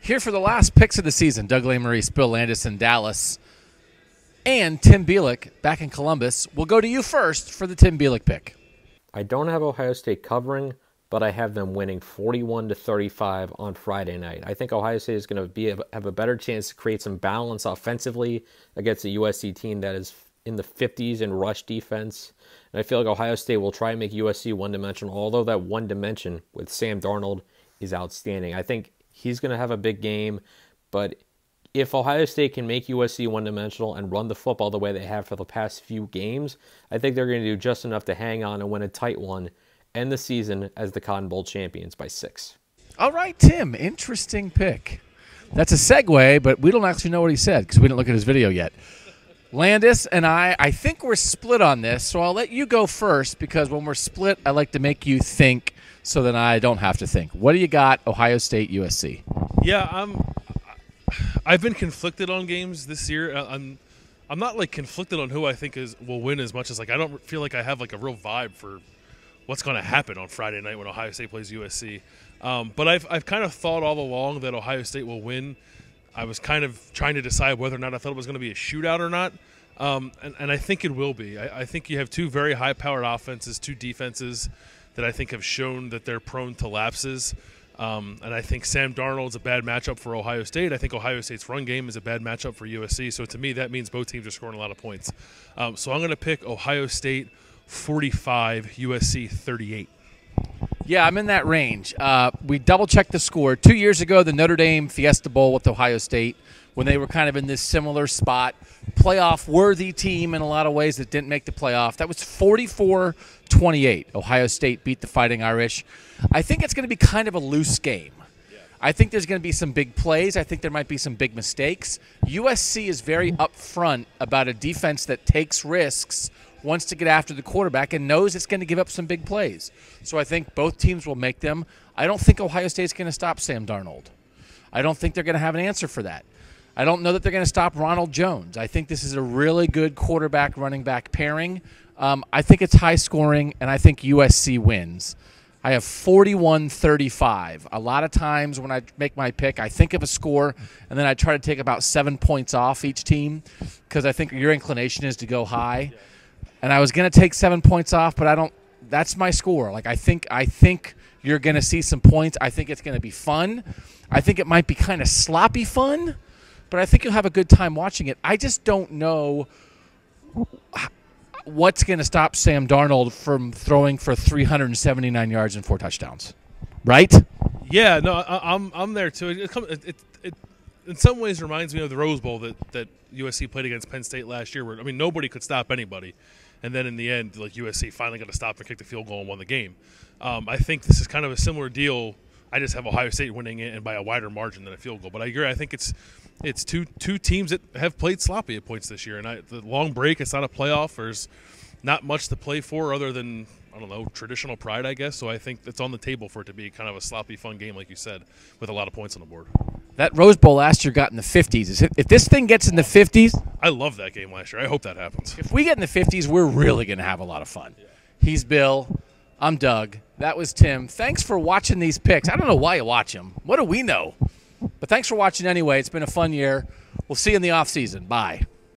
Here for the last picks of the season, Doug Lesmerises, Bill Landis in Dallas, and Tim Bielik back in Columbus. We'll go to you first for the Tim Bielik pick. I don't have Ohio State covering, but I have them winning 41-35 on Friday night. I think Ohio State is going to have a better chance to create some balance offensively against a USC team that is in the 50s in rush defense. And I feel like Ohio State will try and make USC one-dimensional, although that one dimension with Sam Darnold is outstanding. I think he's going to have a big game, but if Ohio State can make USC one-dimensional and run the football the way they have for the past few games, I think they're going to do just enough to hang on and win a tight one, end the season as the Cotton Bowl champions by 6. All right, Tim, interesting pick. That's a segue, but we don't actually know what he said because we didn't look at his video yet. Landis and I think we're split on this, so I'll let you go first because when we're split, I like to make you think so that I don't have to think. What do you got, Ohio State, USC? Yeah, I've been conflicted on games this year. I'm not like conflicted on who I think will win as much as like I don't feel like I have like a real vibe for what's going to happen on Friday night when Ohio State plays USC. But I've kind of thought all along that Ohio State will win. I was kind of trying to decide whether or not I thought it was going to be a shootout or not, and I think it will be. I think you have two very high-powered offenses, two defenses that I think have shown that they're prone to lapses. And I think Sam Darnold's a bad matchup for Ohio State. I think Ohio State's run game is a bad matchup for USC. So to me, that means both teams are scoring a lot of points. So I'm going to pick Ohio State 45, USC 38. Yeah, I'm in that range. We double-checked the score. 2 years ago, the Notre Dame Fiesta Bowl with Ohio State, when they were kind of in this similar spot, playoff-worthy team in a lot of ways that didn't make the playoff. That was 44-28. Ohio State beat the Fighting Irish. I think it's going to be kind of a loose game. I think there's going to be some big plays. I think there might be some big mistakes. USC is very upfront about a defense that takes risks, wants to get after the quarterback, and knows it's going to give up some big plays. So I think both teams will make them. I don't think Ohio State's going to stop Sam Darnold. I don't think they're going to have an answer for that. I don't know that they're going to stop Ronald Jones. I think this is a really good quarterback-running back pairing. I think it's high scoring, and I think USC wins. I have 41-35. A lot of times when I make my pick, I think of a score, and then I try to take about 7 points off each team because I think your inclination is to go high. And I was going to take 7 points off, but I don't. That's my score. Like I think you're going to see some points. I think it's going to be fun. I think it might be kind of sloppy fun, but I think you'll have a good time watching it. I just don't know what's going to stop Sam Darnold from throwing for 379 yards and 4 touchdowns. Right? Yeah, no, I'm there too. It in some ways reminds me of the Rose Bowl that USC played against Penn State last year, where I mean nobody could stop anybody, and then in the end, like USC finally got to stop and kick the field goal and won the game. I think this is kind of a similar deal. I just have Ohio State winning it and by a wider margin than a field goal. But I agree. I think it's two teams that have played sloppy at points this year, and the long break. It's not a playoff. There's not much to play for other than, I don't know, traditional pride, I guess. So I think it's on the table for it to be kind of a sloppy, fun game, like you said, with a lot of points on the board. That Rose Bowl last year got in the 50s. If this thing gets in the 50s, I love that game last year. I hope that happens. If we get in the 50s, we're really going to have a lot of fun. Yeah. He's Bill. I'm Doug. That was Tim. Thanks for watching these picks. I don't know why you watch them. What do we know? But thanks for watching anyway. It's been a fun year. We'll see you in the off season. Bye.